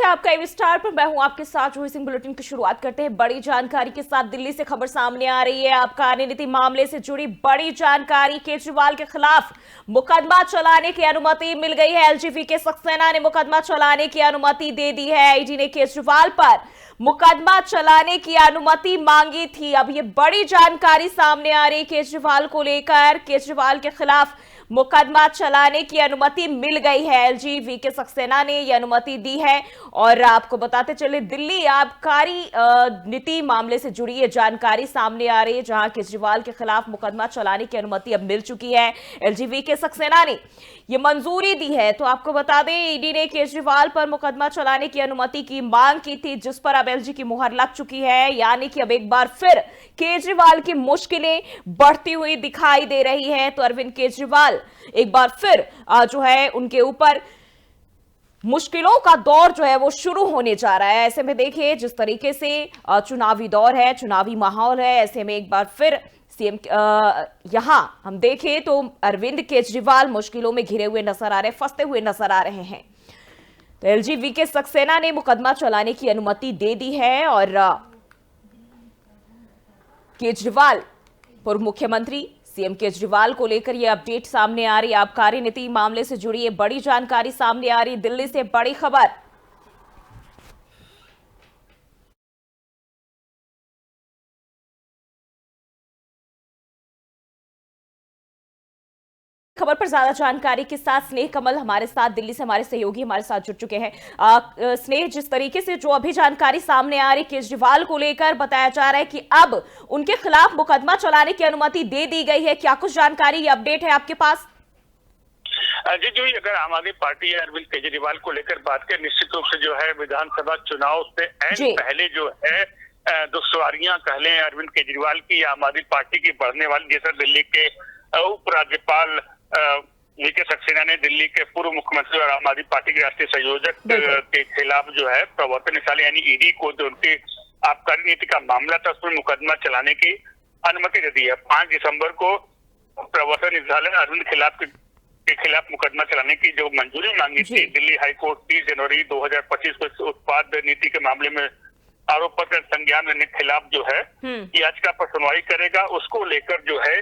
आपका एवी स्टार पर मैं हूं आपके साथ जोही सिंह। बुलेटिन की शुरुआत करते हैं बड़ी जानकारी के साथ। दिल्ली से खबर सामने आ रही है, आपका कार्यनीति मामले से जुड़ी बड़ी जानकारी। केजरीवाल के खिलाफ मुकदमा चलाने की अनुमति मिल गई है। एलजीबी के सक्सेना ने मुकदमा चलाने की अनुमति दे दी है। ईडी ने केजरीवाल पर मुकदमा चलाने की अनुमति मांगी थी। अब ये बड़ी जानकारी सामने आ रही केजरीवाल को लेकर। केजरीवाल के खिलाफ मुकदमा चलाने की अनुमति मिल गई है। एलजी के सक्सेना ने यह अनुमति दी है। और आपको बताते चले, दिल्ली आबकारी नीति मामले से जुड़ी ये जानकारी सामने आ रही है, जहां केजरीवाल के खिलाफ मुकदमा चलाने की अनुमति अब मिल चुकी है। एलजी के सक्सेना ने ये मंजूरी दी है। तो आपको बता दें, ईडी ने केजरीवाल पर मुकदमा चलाने की अनुमति की मांग की थी, जिस पर अब एलजी की मुहर लग चुकी है। यानी कि अब एक बार फिर केजरीवाल की मुश्किलें बढ़ती हुई दिखाई दे रही है। तो अरविंद केजरीवाल एक बार फिर जो है उनके ऊपर मुश्किलों का दौर जो है वो शुरू होने जा रहा है। ऐसे में देखिए, जिस तरीके से चुनावी दौर है, चुनावी माहौल है, ऐसे में एक बार फिर सीएम यहां हम देखें तो अरविंद केजरीवाल मुश्किलों में घिरे हुए नजर आ रहे, फंसते हुए नजर आ रहे हैं। तो एलजी के सक्सेना ने मुकदमा चलाने की अनुमति दे दी है। और केजरीवाल, पूर्व मुख्यमंत्री सीएम केजरीवाल को लेकर यह अपडेट सामने आ रही है। आबकारी नीति मामले से जुड़ी ये बड़ी जानकारी सामने आ रही। दिल्ली से बड़ी खबर। खबर पर ज्यादा जानकारी के साथ स्नेह कमल हमारे साथ दिल्ली से, हमारे सहयोगी हमारे साथ जुड़ चुके हैं। स्नेह, जिस तरीके से जो अभी जानकारी सामने आ रही केजरीवाल को लेकर, बताया जा रहा है कि अब उनके खिलाफ मुकदमा चलाने की अनुमति दे दी गई है। क्या कुछ जानकारी या अपडेट है आपके पास? जी जो अगर आम आदमी पार्टी या अरविंद केजरीवाल को लेकर बात करें, निश्चित रूप से जो है विधानसभा चुनाव से पहले जो है दुश्वारियां कह लें अरविंद केजरीवाल की या आम आदमी पार्टी की बढ़ने वाली, जैसे दिल्ली के उपराज्यपाल वीके सक्सेना ने दिल्ली के पूर्व मुख्यमंत्री और आम आदमी पार्टी के राष्ट्रीय संयोजक के खिलाफ जो है प्रवर्तन निदेशालय यानी ईडी को जो उनकी आबकारी नीति का मामला था उसमें मुकदमा चलाने की अनुमति दे दी है। 5 दिसंबर को प्रवर्तन निदेशालय अरविंद के खिलाफ मुकदमा चलाने की जो मंजूरी मांगी थी, दिल्ली हाईकोर्ट 30 जनवरी 2025 को उत्पाद नीति के मामले में आरोप पत्र संज्ञान लेने के खिलाफ जो है याचिका पर सुनवाई करेगा। उसको लेकर जो है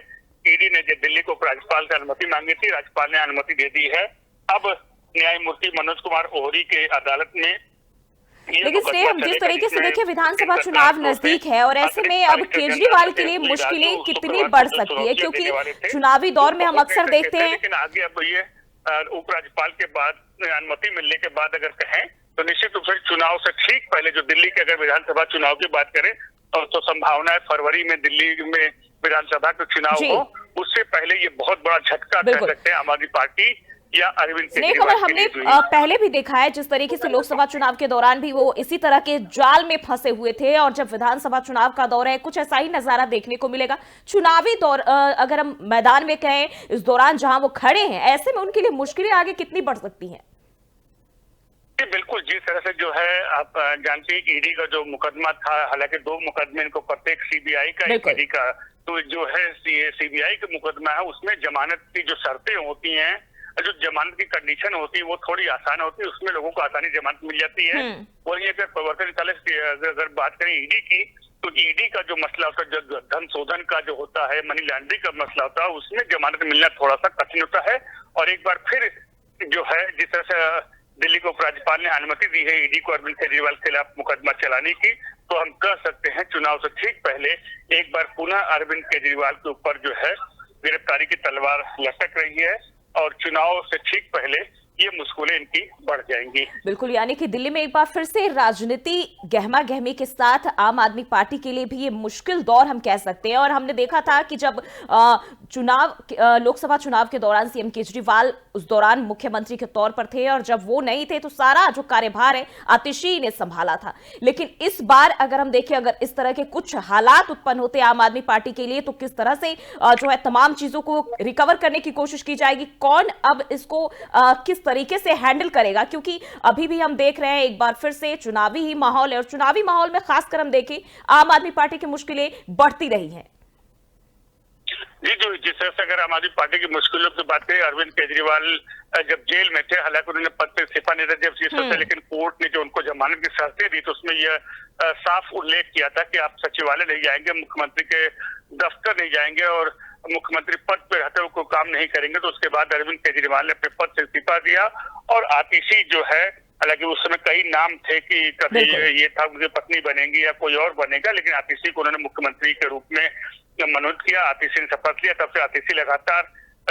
ईडी ने दिल्ली को राज्यपाल से अनुमति मांगी थी, राज्यपाल ने अनुमति दे दी है। अब न्यायमूर्ति मनोज कुमार ओहरी के अदालत में, लेकिन स्नेह, जिस तरीके से देखिए विधानसभा चुनाव नजदीक है और ऐसे में अब केजरीवाल के लिए मुश्किलें कितनी बढ़ सकती है, क्योंकि चुनावी दौर में हम अक्सर देखते हैं। लेकिन आगे अब ये उपराज्यपाल के बाद अनुमति मिलने के बाद अगर कहें तो निश्चित रूप से चुनाव से ठीक पहले जो दिल्ली के अगर विधानसभा चुनाव की बात करें तो संभावना है फरवरी में दिल्ली में विधानसभा के चुनाव हो, उससे पहले ये बहुत बड़ा झटका कह सकते हैं आम आदमी पार्टी या अरविंद केजरीवाल। हमने पहले भी देखा है जिस तरीके से लोकसभा चुनाव के दौरान भी वो इसी तरह के जाल में फंसे हुए थे, और जब विधानसभा चुनाव का दौर है कुछ ऐसा ही नजारा देखने को मिलेगा। चुनावी दौर अगर हम मैदान में कहें, इस दौरान जहां वो खड़े हैं, ऐसे में उनके लिए मुश्किलें आगे कितनी बढ़ सकती हैं? बिल्कुल, जिस तरह से जो है आप जानते हैं ईडी का जो मुकदमा था, हालांकि 2 मुकदमे इनको, प्रत्येक सीबीआई का एक ईडी का, तो जो है सीबीआई का मुकदमा है उसमें जमानत की जो शर्तें होती हैं, जो जमानत की कंडीशन होती है वो थोड़ी आसान होती है, उसमें लोगों को आसानी जमानत मिल जाती है। वहीं अगर प्रवर्तन निदेशालय अगर बात करें ईडी की, तो ईडी का जो मसला होता है, जो धन शोधन का जो होता है, मनी लॉन्ड्रिंग का मसला होता है, उसमें जमानत मिलना थोड़ा सा कठिन होता है। और एक बार फिर जो है जिस तरह से दिल्ली को उपराज्यपाल ने अनुमति दी है ईडी को अरविंद केजरीवाल के खिलाफ मुकदमा चलाने की, तो हम कह सकते हैं चुनाव से ठीक पहले एक बार पुनः अरविंद केजरीवाल के ऊपर जो है गिरफ्तारी की तलवार लटक रही है और चुनाव से ठीक पहले ये मुश्किलें इनकी बढ़ जाएंगी। बिल्कुल, यानी कि दिल्ली में एक बार फिर से राजनीति गहमा गहमी के साथ आम आदमी पार्टी के लिए भी ये मुश्किल दौर हम कह सकते हैं। और हमने देखा था कि जब लोकसभा चुनाव के दौरान सीएम केजरीवाल उस दौरान मुख्यमंत्री के तौर पर थे, और जब वो नहीं थे तो सारा जो कार्यभार है आतिशी ने संभाला था। लेकिन इस बार अगर हम देखें, अगर इस तरह के कुछ हालात उत्पन्न होते आम आदमी पार्टी के लिए, तो किस तरह से जो है तमाम चीजों को रिकवर करने की कोशिश की जाएगी, कौन अब इसको किस तरीके से हैंडल करेगा? क्योंकि अभी भी हम देख रहे हैं एक बार फिर से चुनावी ही माहौल है, और चुनावी माहौल में खासकर हम देखें आम आदमी पार्टी की मुश्किलें बढ़ती रही हैं। जी, जो जिस तरह से अगर आम आदमी पार्टी की मुश्किलों की बात करें, अरविंद केजरीवाल जब जेल में थे, हालांकि उन्होंने पद से इस्तीफा नहीं दिया जब सोचा, लेकिन कोर्ट ने जो उनको जमानत की शर्तें दी तो उसमें यह साफ उल्लेख किया था कि आप सचिवालय नहीं जाएंगे, मुख्यमंत्री के दफ्तर नहीं जाएंगे और मुख्यमंत्री पद पर रहते हुए कोई काम नहीं करेंगे। तो उसके बाद अरविंद केजरीवाल ने अपने पद से इस्तीफा दिया और आतिशी जो है, हालांकि उस समय कई नाम थे कि कभी ये था उनकी पत्नी बनेंगी या कोई और बनेगा, लेकिन आतिशी को उन्होंने मुख्यमंत्री के रूप में मनोनीत किया। आतिशी ने शपथ लिया, तब से आतिशी लगातार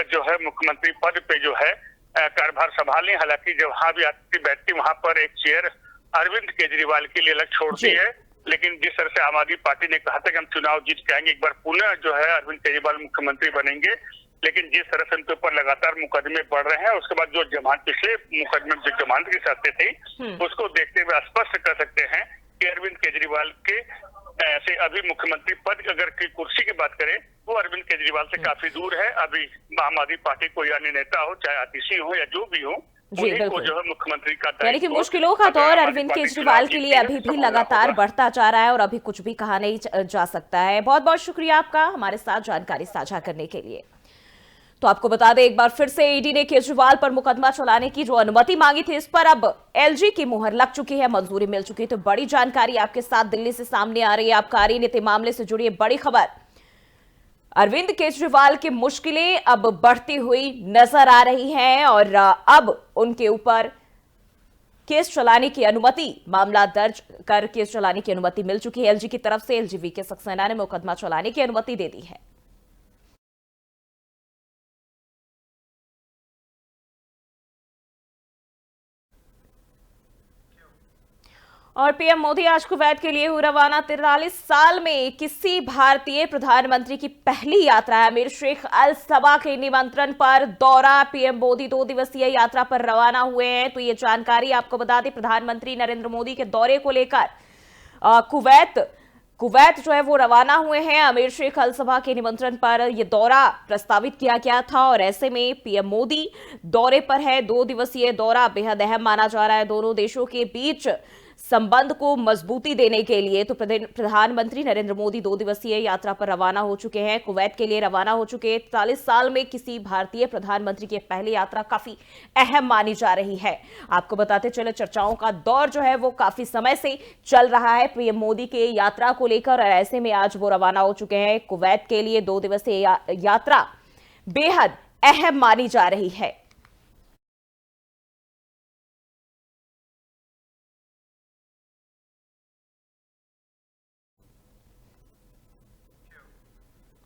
जो है मुख्यमंत्री पद पे जो है कार्यभार संभाल रही। हालांकि जहाँ भी आतिशी बैठती वहां पर एक चेयर अरविंद केजरीवाल के लिए अलग छोड़ती है, लेकिन जिस तरह से आम आदमी पार्टी ने कहा था कि हम चुनाव जीत के आएंगे, एक बार पुनः जो है अरविंद केजरीवाल मुख्यमंत्री बनेंगे, लेकिन जिस तरह से उनके ऊपर लगातार मुकदमे बढ़ रहे हैं, उसके बाद जो जमानत पिछले मुकदमे में जो जमानत की शर्तें थी उसको देखते हुए स्पष्ट कर सकते हैं कि अरविंद केजरीवाल के ऐसे अभी मुख्यमंत्री पद अगर की कुर्सी की बात करें वो अरविंद केजरीवाल से काफी दूर है। अभी आम आदमी पार्टी कोई अन्य नेता हो, चाहे आतिशी हो या जो भी हो, को जो है मुख्यमंत्री का, यानी कि मुश्किलों का दौर अरविंद केजरीवाल के लिए अभी भी लगातार बढ़ता जा रहा है और अभी कुछ भी कहा नहीं जा सकता है। बहुत बहुत शुक्रिया आपका हमारे साथ जानकारी साझा करने के लिए। तो आपको बता दें एक बार फिर से ईडी ने केजरीवाल पर मुकदमा चलाने की जो अनुमति मांगी थी, इस पर अब एलजी की मुहर लग चुकी है, मंजूरी मिल चुकी है। तो बड़ी जानकारी आपके साथ दिल्ली से सामने आ रही है। आबकारी नीति मामले से जुड़ी बड़ी खबर, अरविंद केजरीवाल की मुश्किलें अब बढ़ती हुई नजर आ रही हैं और अब उनके ऊपर केस चलाने की अनुमति, मामला दर्ज कर केस चलाने की अनुमति मिल चुकी है एलजी की तरफ से। एलजी वीके सक्सेना ने मुकदमा चलाने की अनुमति दे दी है। और पीएम मोदी आज कुवैत के लिए हुए रवाना। 43 साल में किसी भारतीय प्रधानमंत्री की पहली यात्रा है। अमीर शेख अल सबा के निमंत्रण पर दौरा पीएम मोदी 2 दिवसीय यात्रा पर रवाना हुए हैं। तो ये जानकारी आपको बता दें, प्रधानमंत्री नरेंद्र मोदी के दौरे को लेकर कुवैत जो है वो रवाना हुए हैं। अमीर शेख अल सबा के निमंत्रण पर यह दौरा प्रस्तावित किया गया था और ऐसे में पीएम मोदी दौरे पर है। 2 दिवसीय दौरा बेहद अहम माना जा रहा है दोनों देशों के बीच संबंध को मजबूती देने के लिए। तो प्रधानमंत्री नरेंद्र मोदी 2 दिवसीय यात्रा पर रवाना हो चुके हैं, कुवैत के लिए रवाना हो चुके हैं। 43 साल में किसी भारतीय प्रधानमंत्री की पहली यात्रा काफी अहम मानी जा रही है। आपको बताते चले, चर्चाओं का दौर जो है वो काफी समय से चल रहा है पीएम मोदी के यात्रा को लेकर और ऐसे में आज वो रवाना हो चुके हैं कुवैत के लिए। 2 दिवसीय यात्रा बेहद अहम मानी जा रही है।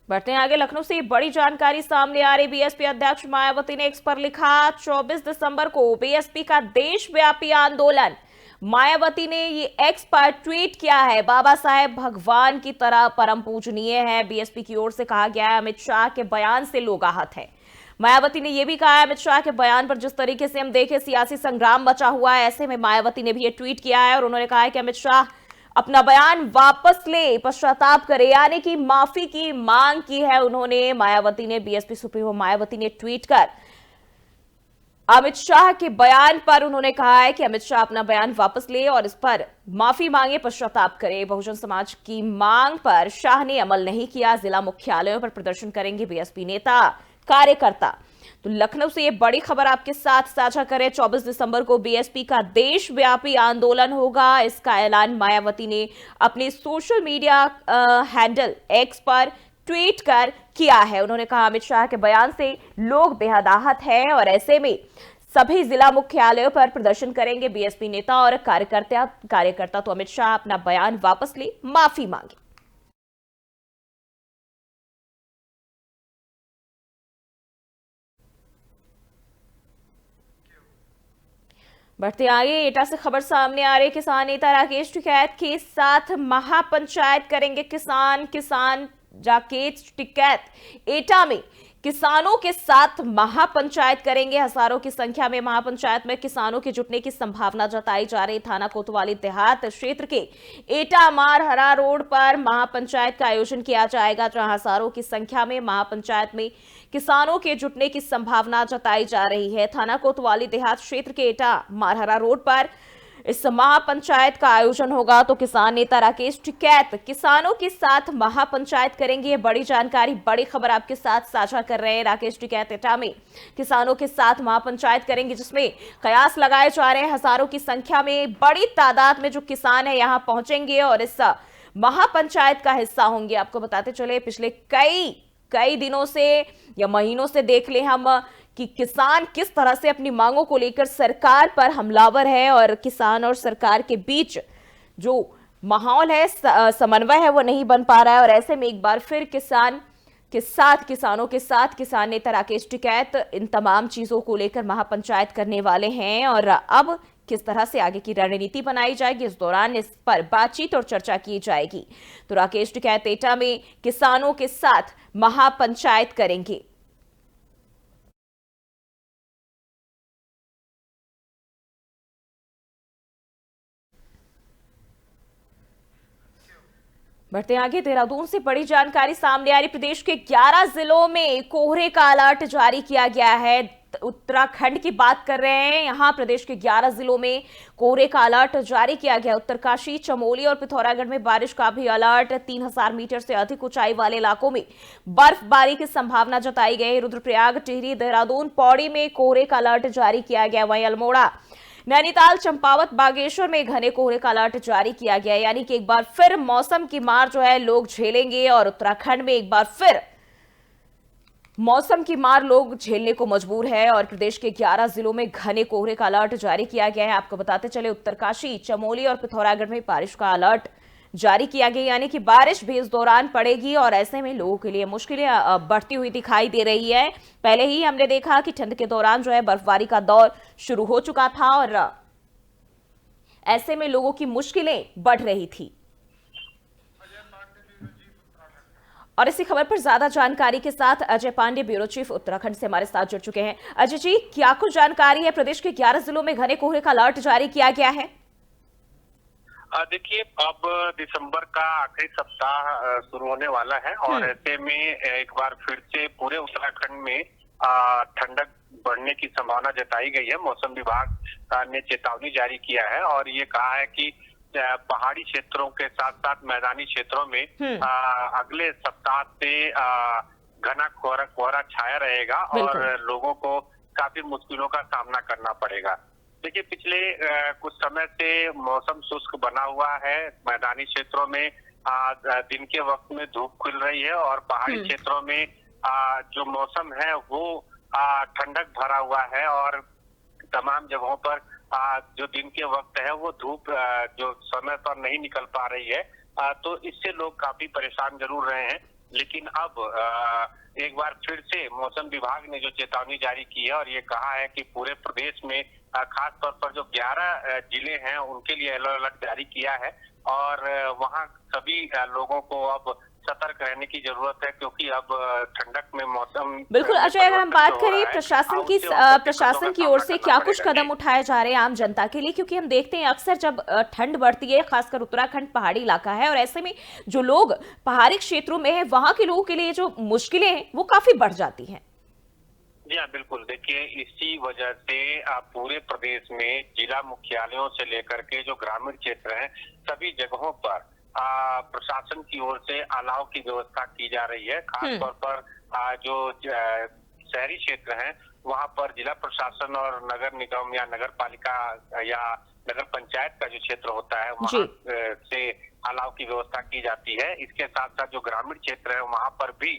बढ़ते हैं आगे, लखनऊ से बड़ी जानकारी सामने आ रही। बीएसपी अध्यक्ष मायावती ने एक्स पर लिखा, 24 दिसंबर को बीएसपी का देशव्यापी आंदोलन। मायावती ने ये एक्स पर ट्वीट किया है, बाबा साहेब भगवान की तरह परम पूजनीय है। बीएसपी की ओर से कहा गया है, अमित शाह के बयान से लोग आहत हैं। मायावती ने यह भी कहा है, अमित शाह के बयान पर जिस तरीके से हम देखे सियासी संग्राम मचा हुआ है, ऐसे में मायावती ने भी ये ट्वीट किया है और उन्होंने कहा है कि अमित शाह अपना बयान वापस ले, पश्चाताप करे, यानी कि माफी की मांग की है उन्होंने। मायावती ने, बीएसपी सुप्रीमो मायावती ने ट्वीट कर अमित शाह के बयान पर उन्होंने कहा है कि अमित शाह अपना बयान वापस ले और इस पर माफी मांगे, पश्चाताप करे। बहुजन समाज की मांग पर शाह ने अमल नहीं किया। जिला मुख्यालयों पर प्रदर्शन करेंगे बीएसपी नेता कार्यकर्ता। तो लखनऊ से ये बड़ी खबर आपके साथ साझा करें। 24 दिसंबर को बीएसपी का देशव्यापी आंदोलन होगा, इसका ऐलान मायावती ने अपने सोशल मीडिया हैंडल एक्स पर ट्वीट कर किया है। उन्होंने कहा, अमित शाह के बयान से लोग बेहद आहत हैं और ऐसे में सभी जिला मुख्यालयों पर प्रदर्शन करेंगे बीएसपी नेता और कार्यकर्ता। तो अमित शाह अपना बयान वापस ले, माफी मांगे। बढ़ते आगे, एटा से खबर सामने आ रही, किसान नेता राकेश टिकैत के साथ महापंचायत करेंगे किसान राकेश टिकैत एटा में किसानों के साथ महापंचायत करेंगे। हजारों की संख्या में महापंचायत में किसानों के जुटने की संभावना जताई जा रही। थाना कोतवाली देहात क्षेत्र के एटा मारहरा रोड पर महापंचायत का आयोजन किया जाएगा, जहां हजारों की संख्या में महापंचायत में किसानों के जुटने की संभावना जताई जा रही है। थाना कोतवाली देहात क्षेत्र के एटा मारहरा रोड पर इस महापंचायत का आयोजन होगा तो किसान नेता राकेश टिकैत किसानों के साथ महापंचायत करेंगे। ये बड़ी जानकारी, बड़ी खबर आपके साथ साझा कर रहे हैं। राकेश टिकैत एटा में किसानों के साथ महापंचायत करेंगे, जिसमें कयास लगाए जा रहे हैं हजारों की संख्या में बड़ी तादाद में जो किसान है यहां पहुंचेंगे और इस महापंचायत का हिस्सा होंगे। आपको बताते चले पिछले कई दिनों से या महीनों से देख ले हम कि किसान किस तरह से अपनी मांगों को लेकर सरकार पर हमलावर है और किसान और सरकार के बीच जो माहौल है, समन्वय है, वो नहीं बन पा रहा है। और ऐसे में एक बार फिर किसानों के साथ किसान नेता राकेश टिकैत इन तमाम चीजों को लेकर महापंचायत करने वाले हैं और अब किस तरह से आगे की रणनीति बनाई जाएगी, इस दौरान इस पर बातचीत और चर्चा की जाएगी। तो राकेश टिकैत एटा में किसानों के साथ महापंचायत करेंगे। बढ़ते आगे, देहरादून से बड़ी जानकारी सामने आ रही। प्रदेश के 11 जिलों में कोहरे का अलर्ट जारी किया गया है। उत्तराखंड की बात कर रहे हैं, यहां प्रदेश के 11 जिलों में कोहरे का अलर्ट जारी किया गया। उत्तरकाशी, चमोली और पिथौरागढ़ में बारिश का भी अलर्ट। 3000 मीटर से अधिक ऊंचाई वाले इलाकों में बर्फबारी की संभावना जताई गई। रुद्रप्रयाग, टिहरी, देहरादून, पौड़ी में कोहरे का अलर्ट जारी किया गया। वहीं अल्मोड़ा, नैनीताल, चंपावत, बागेश्वर में घने कोहरे का अलर्ट जारी किया गया। यानी कि एक बार फिर मौसम की मार जो है लोग झेलेंगे और उत्तराखंड में एक बार फिर मौसम की मार लोग झेलने को मजबूर है और प्रदेश के 11 जिलों में घने कोहरे का अलर्ट जारी किया गया है। आपको बताते चले उत्तरकाशी, चमोली और पिथौरागढ़ में बारिश का अलर्ट जारी किया गया, यानी कि बारिश भी इस दौरान पड़ेगी और ऐसे में लोगों के लिए मुश्किलें बढ़ती हुई दिखाई दे रही है। पहले ही हमने देखा कि ठंड के दौरान जो है बर्फबारी का दौर शुरू हो चुका था और ऐसे में लोगों की मुश्किलें बढ़ रही थी। और इसी खबर पर ज्यादा जानकारी के साथ अजय पांडे, ब्यूरो चीफ उत्तराखंड से हमारे साथ जुड़ चुके हैं। अजय जी, क्या कुछ जानकारी है? प्रदेश के 11 जिलों में घने कोहरे का अलर्ट जारी किया गया है। देखिए, अब दिसंबर का आखिरी सप्ताह शुरू होने वाला है और ऐसे में एक बार फिर से पूरे उत्तराखंड में ठंडक बढ़ने की संभावना जताई गई है। मौसम विभाग ने चेतावनी जारी किया है और ये कहा है कि पहाड़ी क्षेत्रों के साथ साथ मैदानी क्षेत्रों में अगले सप्ताह से घना कोहरा छाया रहेगा और लोगों को काफी मुश्किलों का सामना करना पड़ेगा। देखिए, पिछले कुछ समय से मौसम शुष्क बना हुआ है। मैदानी क्षेत्रों में दिन के वक्त में धूप खिल रही है और पहाड़ी क्षेत्रों में जो मौसम है वो ठंडक भरा हुआ है और तमाम जगहों पर जो दिन के वक्त है वो धूप जो समय पर नहीं निकल पा रही है, तो इससे लोग काफी परेशान जरूर रहे हैं। लेकिन अब एक बार फिर से मौसम विभाग ने जो चेतावनी जारी की है और ये कहा है कि पूरे प्रदेश में खास तौर पर जो 11 जिले हैं उनके लिए अलर्ट जारी किया है और वहां सभी लोगों को अब सतर्क रहने की जरूरत है, क्योंकि अब ठंडक में मौसम बिल्कुल। अजय, अगर हम बात करें प्रशासन की ओर से क्या कुछ कदम उठाए जा रहे हैं आम जनता के लिए, क्योंकि हम देखते हैं अक्सर जब ठंड बढ़ती है, खासकर उत्तराखंड पहाड़ी इलाका है और ऐसे में जो लोग पहाड़ी क्षेत्रों में है वहां के लोगों के लिए जो मुश्किलें हैं वो काफी बढ़ जाती हैं। जी हाँ, बिल्कुल। देखिए, इसी वजह से पूरे प्रदेश में जिला मुख्यालयों से लेकर के जो ग्रामीण क्षेत्र हैं सभी जगहों पर प्रशासन की ओर से अलाव की व्यवस्था की जा रही है। खासतौर पर जो शहरी क्षेत्र हैं वहां पर जिला प्रशासन और नगर निगम या नगर पालिका या नगर पंचायत का जो क्षेत्र होता है वहां से अलाव की व्यवस्था की जाती है। इसके साथ साथ जो ग्रामीण क्षेत्र है वहां पर भी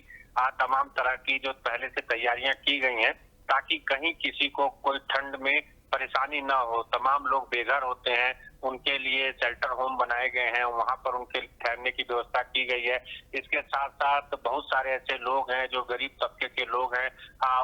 तमाम तरह की जो पहले से तैयारियां की गई हैं ताकि कहीं किसी को कोई ठंड में परेशानी ना हो। तमाम लोग बेघर होते हैं, उनके लिए शेल्टर होम बनाए गए हैं, वहां पर उनके ठहरने की व्यवस्था की गई है। इसके साथ साथ बहुत सारे ऐसे लोग हैं जो गरीब तबके के लोग हैं,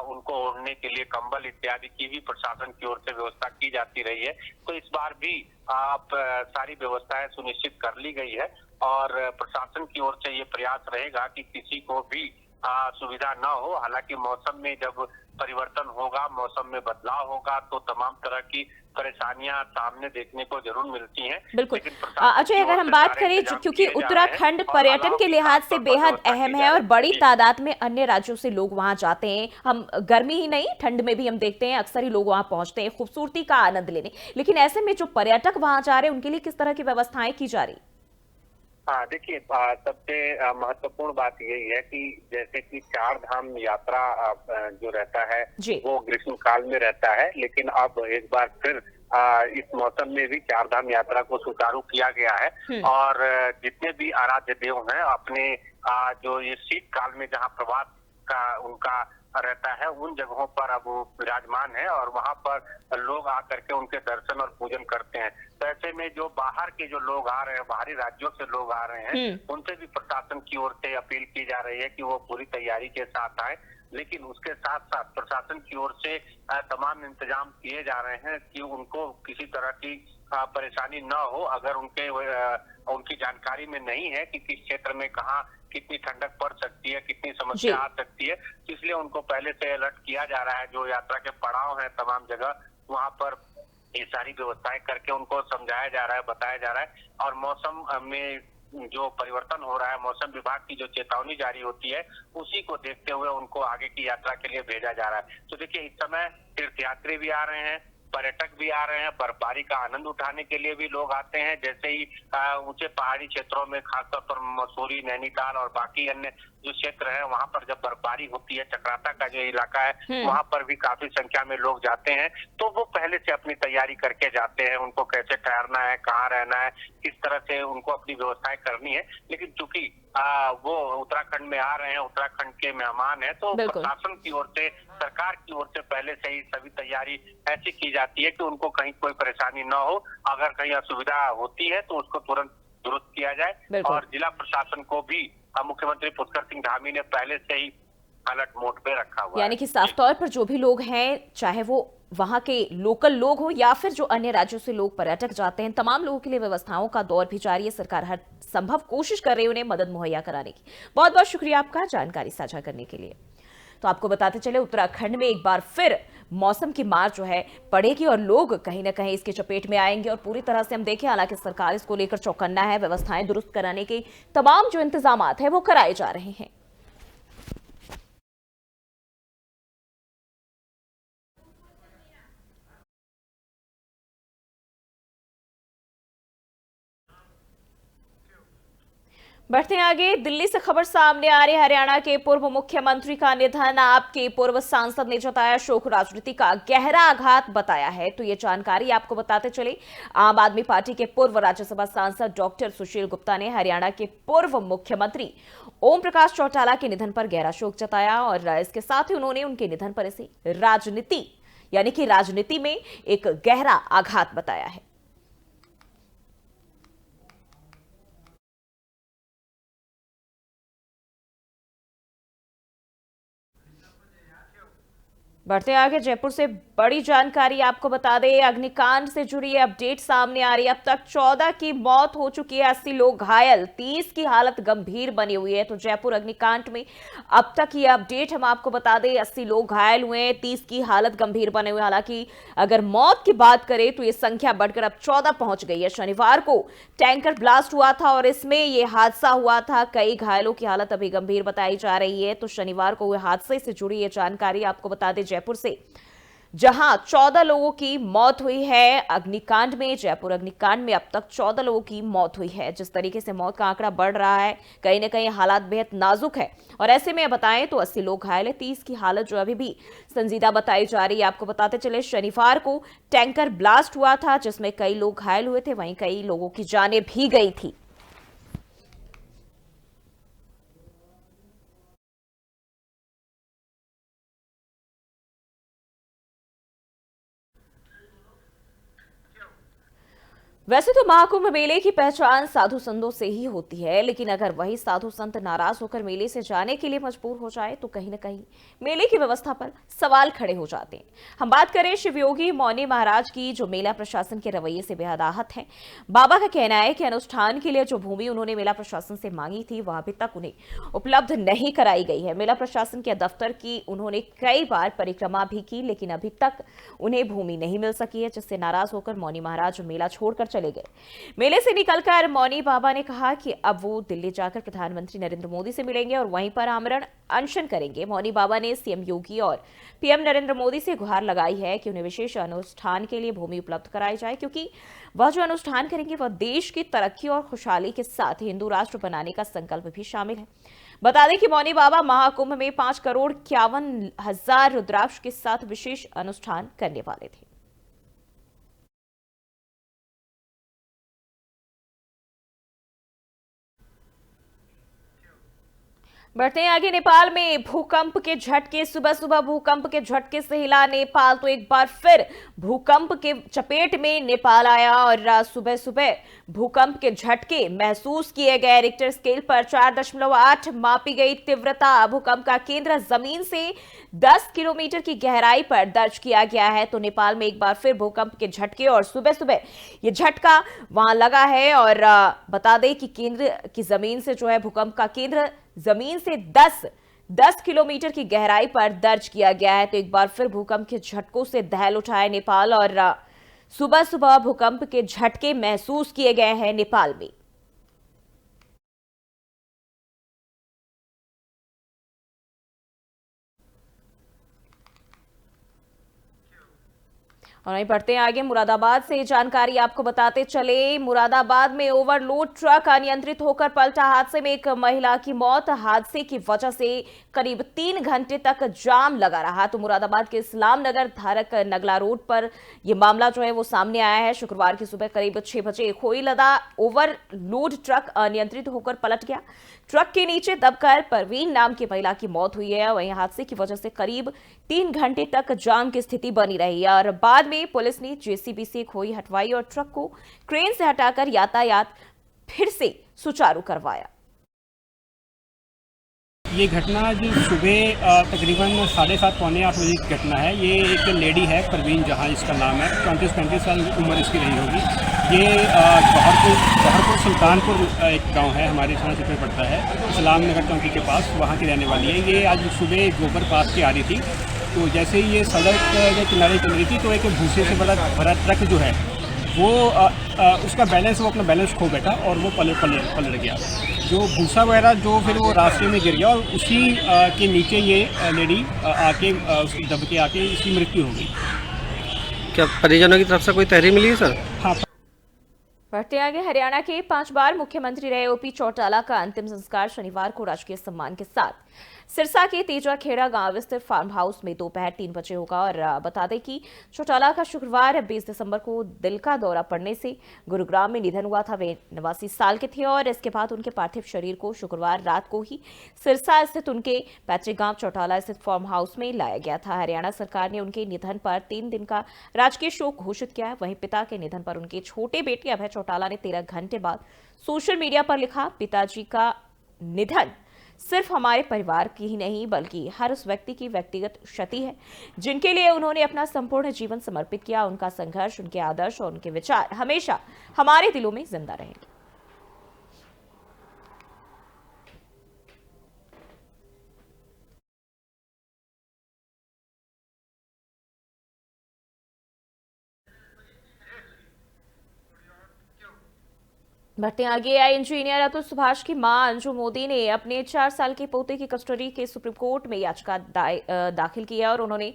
उनको ओढ़ने के लिए कंबल इत्यादि की भी प्रशासन की ओर से व्यवस्था की जाती रही है। तो इस बार भी सारी व्यवस्थाएं सुनिश्चित कर ली गई है और प्रशासन की ओर से ये प्रयास रहेगा कि किसी को भी सुविधा न हो। हालांकि मौसम में जब परिवर्तन होगा, मौसम में बदलाव होगा तो तमाम तरह की परेशानियां सामने देखने को जरूर मिलती हैं। बिल्कुल। लेकिन प्रशासन अजय, की अगर ओर हम से बात सारे करें इंतजाम क्योंकि किए जा रहे हैं उत्तराखंड और पर्यटन अलावा के भी लिहाज से खासतौर पर बेहद व्यवस्था अहम की है जा और रही बड़ी है। जी। तादाद में अन्य राज्यों से लोग वहां जाते हैं। हम गर्मी ही नहीं, ठंड में भी हम देखते हैं अक्सर ही लोग वहां पहुंचते हैं खूबसूरती का आनंद लेने। लेकिन ऐसे में जो पर्यटक वहां जा रहे हैं उनके लिए किस तरह की व्यवस्थाएं की जा रही? हाँ, देखिए, सबसे महत्वपूर्ण बात यही है कि जैसे कि चार धाम यात्रा जो रहता है जी। वो ग्रीष्म काल में रहता है, लेकिन अब एक बार फिर इस मौसम में भी चार धाम यात्रा को सुचारू किया गया है। और जितने भी आराध्य देव हैं अपने जो ये शीतकाल में जहाँ प्रवास का उनका रहता है उन जगहों पर अब वो विराजमान है और वहां पर लोग आकर के उनके दर्शन और पूजन करते हैं। तो ऐसे में जो बाहर के जो लोग आ रहे हैं, बाहरी राज्यों से लोग आ रहे हैं, उनसे भी प्रशासन की ओर से अपील की जा रही है कि वो पूरी तैयारी के साथ आए। लेकिन उसके साथ साथ प्रशासन की ओर से तमाम इंतजाम किए जा रहे हैं कि उनको किसी तरह की परेशानी न हो। अगर उनकी जानकारी में नहीं है कि किस क्षेत्र में कहाँ कितनी ठंडक पड़ सकती है, कितनी समस्या आ सकती है, तो इसलिए उनको पहले से अलर्ट किया जा रहा है। जो यात्रा के पड़ाव हैं तमाम जगह, वहां पर ये सारी व्यवस्थाएं करके उनको समझाया जा रहा है, बताया जा रहा है। और मौसम में जो परिवर्तन हो रहा है, मौसम विभाग की जो चेतावनी जारी होती है, उसी को देखते हुए उनको आगे की यात्रा के लिए भेजा जा रहा है। तो देखिए, इस समय तीर्थयात्री भी आ रहे हैं, पर्यटक भी आ रहे हैं, बर्फबारी का आनंद उठाने के लिए भी लोग आते हैं। जैसे ही ऊंचे पहाड़ी क्षेत्रों में, खासतौर पर मसूरी, नैनीताल और बाकी अन्य जो क्षेत्र है, वहां पर जब बर्फबारी होती है, चक्राता का जो इलाका है, वहां पर भी काफी संख्या में लोग जाते हैं। तो वो पहले से अपनी तैयारी करके जाते हैं, उनको कैसे ठहरना है, कहाँ रहना है, किस तरह से उनको अपनी व्यवस्थाएं करनी है। लेकिन चूंकि वो उत्तराखंड में आ रहे हैं, उत्तराखंड के मेहमान हैं, तो प्रशासन की ओर से, सरकार की ओर से पहले से ही सभी तैयारी ऐसी की जाती है कि उनको कहीं कोई परेशानी न हो। अगर कहीं असुविधा होती है तो उसको तुरंत दुरुस्त किया जाए। और जिला प्रशासन को भी मुख्यमंत्री पुष्कर सिंह धामी ने पहले से ही अलर्ट मोड पे रखा हुआ है। यानी कि साफ तौर पर जो भी लोग हैं, चाहे वो वहां के लोकल लोग हो या फिर जो अन्य राज्यों से लोग पर्यटक जाते हैं, तमाम लोगों के लिए व्यवस्थाओं का दौर भी जारी है। सरकार हर संभव कोशिश कर रही है उन्हें मदद मुहैया कराने की। बहुत बहुत शुक्रिया आपका जानकारी साझा करने के लिए। तो आपको बताते चले, उत्तराखंड में एक बार फिर मौसम की मार जो है पड़ेगी और लोग कहीं ना कहीं इसके चपेट में आएंगे। और पूरी तरह से हम देखें, हालांकि सरकार इसको लेकर चौकन्ना है, व्यवस्थाएं दुरुस्त कराने के तमाम जो इंतजाम है वो कराए जा रहे हैं। बढ़ते हैं आगे, दिल्ली से खबर सामने आ रही है। हरियाणा के पूर्व मुख्यमंत्री का निधन, आपके पूर्व सांसद ने जताया शोक, राजनीति का गहरा आघात बताया है। तो ये जानकारी आपको बताते चले, आम आदमी पार्टी के पूर्व राज्यसभा सांसद डॉक्टर सुशील गुप्ता ने हरियाणा के पूर्व मुख्यमंत्री ओम प्रकाश चौटाला के निधन पर गहरा शोक जताया और इसके साथ ही उन्होंने उनके निधन पर इसे राजनीति यानी कि राजनीति में एक गहरा आघात बताया है। बढ़ते आगे, जयपुर से बड़ी जानकारी आपको बता दें, अग्निकांड से जुड़ी अपडेट सामने आ रही है। अब तक 14 की मौत हो चुकी है, 80 लोग घायल, 30 की हालत गंभीर बनी हुई है। तो जयपुर अग्निकांड में अब तक ये अपडेट हम आपको बता दें, 80 लोग घायल हुए हैं, 30 की हालत गंभीर बने हुए। हालांकि अगर मौत की बात करें तो ये संख्या बढ़कर अब 14 पहुंच गई है। शनिवार को टैंकर ब्लास्ट हुआ था और इसमें यह हादसा हुआ था। कई घायलों की हालत अभी गंभीर बताई जा रही है। तो शनिवार को हुए हादसे से जुड़ी ये जानकारी आपको बता दें, जयपुर से, जहां 14 लोगों की मौत हुई है अग्निकांड में। जयपुर अग्निकांड में अब तक 14 लोगों की मौत हुई है। जिस तरीके से मौत का आंकड़ा बढ़ रहा है, कहीं ना कहीं हालात बेहद नाजुक है। और ऐसे में बताएं तो 80 लोग घायल है, 30 की हालत जो अभी भी संजीदा बताई जा रही है। आपको बताते चले, शनिवार को टैंकर ब्लास्ट हुआ था जिसमें कई लोग घायल हुए थे, वहीं कई लोगों की जानें भी गई थी। वैसे तो महाकुंभ मेले की पहचान साधु संतों से ही होती है, लेकिन अगर वही साधु संत नाराज होकर मेले से जाने के लिए मजबूर हो जाए तो कहीं न कहीं मेले की व्यवस्था पर सवाल खड़े हो जाते हैं। हम बात करें शिवयोगी मौनी महाराज की, जो मेला प्रशासन के रवैये से बेहद आहत हैं। बाबा का कहना है कि अनुष्ठान के लिए जो भूमि उन्होंने मेला प्रशासन से मांगी थी वह अभी तक उन्हें उपलब्ध नहीं कराई गई है। मेला प्रशासन के दफ्तर की उन्होंने कई बार परिक्रमा भी की, लेकिन अभी तक उन्हें भूमि नहीं मिल सकी है, जिससे नाराज होकर मौनी महाराज मेला छोड़कर चले गए। मेले से निकलकर मौनी बाबा ने कहा कि अब वो दिल्ली जाकर प्रधानमंत्री नरेंद्र मोदी से मिलेंगे और वहीं पर आमरण अनशन करेंगे। मौनी बाबा ने सीएम योगी और पीएम नरेंद्र मोदी से गुहार लगाई है कि उन्हें विशेष अनुष्ठान के लिए भूमि उपलब्ध कराई जाए, क्योंकि वह जो अनुष्ठान करेंगे वह देश की तरक्की और खुशहाली के साथ हिंदू राष्ट्र बनाने का संकल्प भी शामिल है। बता दें कि मौनी बाबा महाकुंभ में 5,51,00,000 रुद्राक्ष के साथ विशेष अनुष्ठान करने वाले थे। बढ़ते हैं आगे। नेपाल में भूकंप के झटके, सुबह सुबह भूकंप के झटके से हिला नेपाल, तो एक बार फिर भूकंप के चपेट में नेपाल आया और सुबह सुबह भूकंप के झटके महसूस किए गए। रिक्टर स्केल पर 4.8 मापी गई तीव्रता। भूकंप का केंद्र जमीन से 10 किलोमीटर की गहराई पर दर्ज किया गया है। तो नेपाल में एक बार फिर भूकंप के झटके और सुबह सुबह ये झटका वहां लगा है। और बता दें कि केंद्र की जमीन से जो है भूकंप का केंद्र जमीन से 10 किलोमीटर की गहराई पर दर्ज किया गया है। तो एक बार फिर भूकंप के झटकों से दहल उठा है नेपाल और सुबह सुबह भूकंप के झटके महसूस किए गए हैं नेपाल में। और वहीं बढ़ते हैं आगे। मुरादाबाद से जानकारी आपको बताते चले। मुरादाबाद में ओवरलोड ट्रक अनियंत्रित होकर पलटा। हादसे में एक महिला की मौत। हादसे की वजह से करीब 3 घंटे तक जाम लगा रहा। तो मुरादाबाद के इस्लाम नगर धारक नगला रोड पर यह मामला जो है वो सामने आया है। शुक्रवार की सुबह करीब 6 बजे खोई लदा ओवरलोड ट्रक अनियंत्रित होकर पलट गया। ट्रक के नीचे दबकर परवीन नाम की महिला की मौत हुई है। वहीं हादसे की वजह से करीब 3 घंटे तक जाम की स्थिति बनी रही है और बाद में पुलिस ने जेसीबी से खोई हटवाई और ट्रक को क्रेन से हटाकर यातायात फिर से सुचारू करवाया। ये घटना जो सुबह तकरीबन 7:30 पौने 8 बजे की घटना है। ये एक लेडी है परवीन जहां, इसका नाम है। 34-35 साल उम्र इसकी रही होगी। ये बहरपुर सुल्तानपुर एक गांव है, हमारे थाना क्षेत्र में पड़ता है, इस्लाम नगर चौकी के पास, वहां की रहने वाली है। ये आज सुबह गोबर पास के आ रही थी। तो जैसे ही ये सड़क के किनारे चल रही थी तो एक भूसे से बड़ा भरा ट्रक जो है वो उसका बैलेंस, वो अपना बैलेंस खो बैठा और वो पलट गया। जो भूसा वगैरह जो फिर वो रास्ते में गिर गया और उसी के नीचे ये लेडी आके उसकी दब के आके इसकी मृत्यु हो गई। क्या परिजनों की तरफ से कोई तहरीर मिली है सर? हाँ। बढ़ते आगे। हरियाणा के 5 बार मुख्यमंत्री रहे ओपी चौटाला का अंतिम संस्कार शनिवार को राजकीय सम्मान के साथ सिरसा के तेजाखेड़ा गांव स्थित फार्म हाउस में दोपहर 3 बजे होगा। और बता दें कि चौटाला का शुक्रवार 20 दिसंबर को दिल का दौरा पड़ने से गुरुग्राम में निधन हुआ था। वे 89 साल के थे और इसके बाद उनके पार्थिव शरीर को शुक्रवार रात को ही सिरसा स्थित उनके पैतृक गांव चौटाला स्थित फार्म हाउस में लाया गया था। हरियाणा सरकार ने उनके निधन पर 3 दिन का राजकीय शोक घोषित किया है। वहीं पिता के निधन पर उनके छोटे बेटे अभय चौटाला ने 13 घंटे बाद सोशल मीडिया पर लिखा, पिताजी का निधन सिर्फ हमारे परिवार की ही नहीं बल्कि हर उस व्यक्ति की व्यक्तिगत क्षति है जिनके लिए उन्होंने अपना संपूर्ण जीवन समर्पित किया। उनका संघर्ष, उनके आदर्श और उनके विचार हमेशा हमारे दिलों में जिंदा रहेंगे। बढ़ते आगे। इंजीनियर अतुल सुभाष की मां अंजू मोदी ने अपने 4 साल के पोते की कस्टडी के सुप्रीम कोर्ट में याचिका दाखिल की है और उन्होंने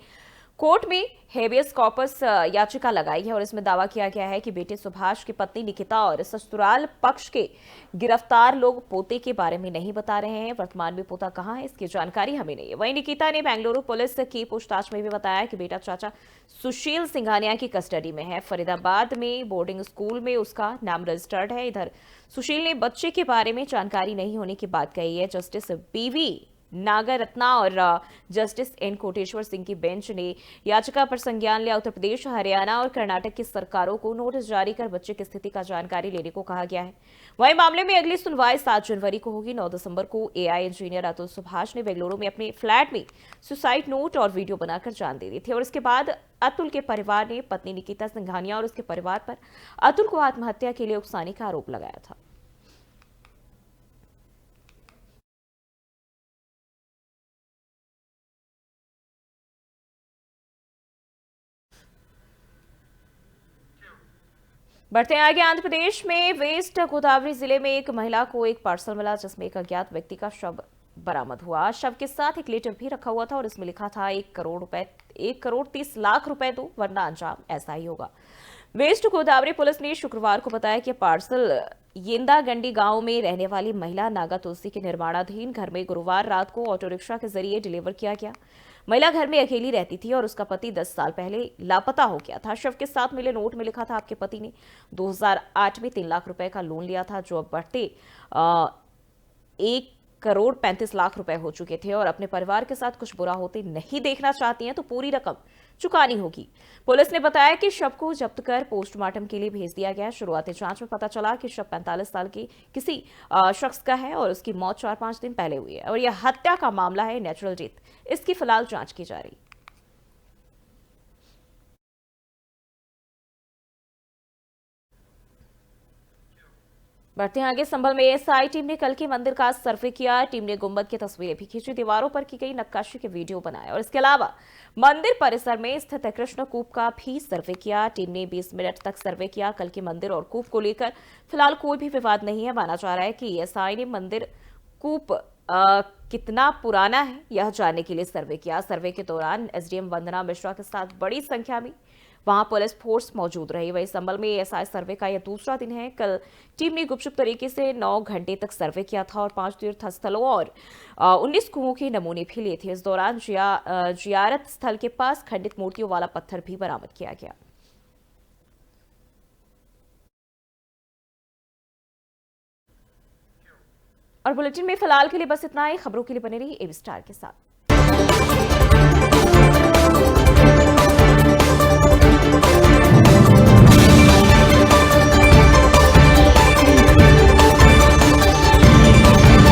कोर्ट में हेबियस कॉर्पस याचिका लगाई है। और इसमें दावा किया गया है कि बेटे सुभाष की पत्नी निकिता और ससुराल पक्ष के गिरफ्तार लोग पोते के बारे में नहीं बता रहे हैं। वर्तमान में पोता कहां है इसकी जानकारी हमें नहीं है। वहीं निकिता ने बेंगलुरु पुलिस की पूछताछ में भी बताया कि बेटा चाचा सुशील सिंघानिया की कस्टडी में है। फरीदाबाद में बोर्डिंग स्कूल में उसका नाम रजिस्टर्ड है। इधर सुशील ने बच्चे के बारे में जानकारी नहीं होने की बात कही है। जस्टिस बीवी नागरत्ना और जस्टिस एन कोटेश्वर सिंह की बेंच ने याचिका पर संज्ञान लिया। उत्तर प्रदेश, हरियाणा और कर्नाटक की सरकारों को नोटिस जारी कर बच्चे की स्थिति का जानकारी लेने को कहा गया है। वहीं मामले में अगली सुनवाई 7 जनवरी को होगी। 9 दिसंबर को एआई इंजीनियर अतुल सुभाष ने बेंगलुरु में अपने फ्लैट में सुसाइड नोट और वीडियो बनाकर जान दे दी थी और इसके बाद अतुल के परिवार ने पत्नी निकिता सिंघानिया और उसके परिवार पर अतुल को आत्महत्या के लिए उकसाने का आरोप लगाया था। बढ़ते हैं आगे। आंध्र प्रदेश में वेस्ट गोदावरी जिले में एक महिला को एक पार्सल मिला जिसमें एक अज्ञात व्यक्ति का शव बरामद हुआ। शव के साथ एक लेटर भी रखा हुआ था और इसमें लिखा था 1 करोड़ 30 लाख रुपए दो वरना अंजाम ऐसा ही होगा। वेस्ट गोदावरी पुलिस ने शुक्रवार को बताया कि पार्सल येंदागंडी गांव में रहने वाली महिला नागा तुलसी के निर्माणाधीन घर में गुरुवार रात को ऑटो रिक्शा के जरिए डिलीवर किया गया। महिला घर में अकेली रहती थी और उसका पति 10 साल पहले लापता हो गया था। शव के साथ मिले नोट में लिखा था आपके पति ने 2008 में 3 लाख रुपए का लोन लिया था जो अब बढ़ते 1 करोड़ 35 लाख रुपए हो चुके थे और अपने परिवार के साथ कुछ बुरा होते नहीं देखना चाहती हैं तो पूरी रकम चुकानी होगी। पुलिस ने बताया कि शव को जब्त कर पोस्टमार्टम के लिए भेज दिया गया। शुरुआती जांच में पता चला कि शव 45 साल के किसी शख्स का है और उसकी मौत 4-5 दिन पहले हुई है और यह हत्या का मामला है, नेचुरल डेथ। इसकी फिलहाल जांच की जा रही है। बढ़ते हैं आगे। संभल में एएसआई टीम ने कल के मंदिर का सर्वे किया। टीम ने गुंबद की तस्वीरें भी खींची, दीवारों पर की गई नक्काशी के वीडियो बनाए और इसके अलावा मंदिर परिसर में स्थित कृष्ण कूप का भी सर्वे किया। टीम ने 20 मिनट तक सर्वे किया। कल के मंदिर और कूप को लेकर फिलहाल कोई भी विवाद नहीं है। माना जा रहा है कि एएसआई ने मंदिर कूप कितना पुराना है यह जानने के लिए सर्वे किया। सर्वे के दौरान एसडीएम वंदना मिश्रा के साथ बड़ी संख्या में वहां पुलिस फोर्स मौजूद रही। वही संभल में एएसआई सर्वे का यह दूसरा दिन है। कल टीम ने गुपचुप तरीके से 9 घंटे तक सर्वे किया था और 5 तीर्थ स्थलों और 19 कुओं के नमूने भी लिए थे। इस दौरान जियारत स्थल के पास खंडित मूर्तियों वाला पत्थर भी बरामद किया गया। और बुलेटिन में फिलहाल के लिए बस इतना ही। खबरों के लिए बने रहिए एबी स्टार के साथ।